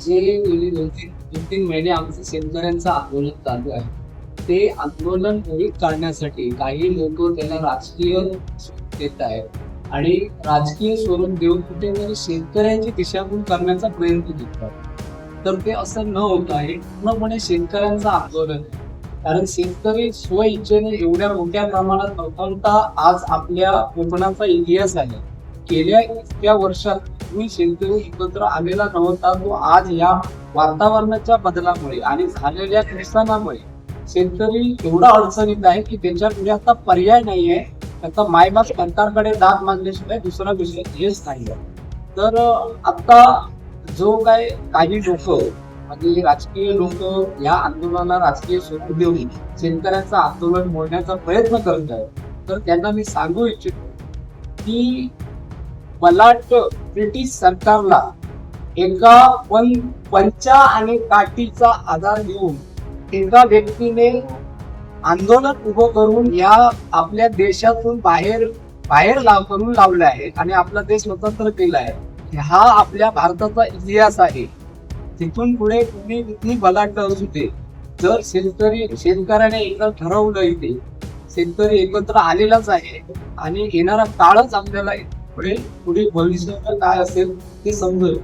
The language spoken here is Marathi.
जे गेली दोन तीन महिने आमचं शेतकऱ्यांचं आंदोलन चालू आहे. ते आंदोलन मोहित काढण्यासाठी काही लोक त्याला राजकीय स्वरूप देत आहेत आणि राजकीय स्वरूप देऊन कुठेतरी शेतकऱ्यांची दिशाभूल करण्याचा प्रयत्न करतात. तर ते असं न होता हे पूर्णपणे शेतकऱ्यांचं आंदोलन आहे. कारण शेतकरी स्वइच्छेने एवढ्या मोठ्या प्रमाणात नव्हता आज आपल्या कोकणाचा इतिहास आहे. गेल्या इतक्या वर्षात तुम्ही शेतकरी एकत्र आलेला नव्हता. तो आज या वातावरणाच्या बदलामुळे आणि झालेल्या नुकसानामुळे शेतकरी एवढा अडचणीत आहे की त्याच्यापुढे आता पर्याय नाहीये. आता मायबाप सरकारकडे दाद मागल्याशिवाय दुसरा विषय हेच नाही. तर आता जो काही लोक म्हणजे राजकीय लोक या आंदोलनाला राजकीय स्वरूप देऊन शेतकऱ्यांचं आंदोलन मोडण्याचा प्रयत्न करत आहेत, तर त्यांना मी सांगू इच्छितो की मला वाटतं ब्रिटिश सरकारला एका पंचा आणि काठीचा आधार घेऊन एका व्यक्तीने आंदोलन उभं करून या आपल्या देशातून बाहेर करून लावलं आहे आणि आपला देश स्वतंत्र केला आहे. हा आपल्या भारताचा इतिहास आहे. तिथून पुढे तुम्ही किती बलाढ्य असू दे, जर शेतकऱ्याने एकदा ठरवलं इथे शेतकरी एकत्र आलेलाच आहे आणि येणारा काळच आपल्याला पुढे भविष्य काय असेल ते समजेल.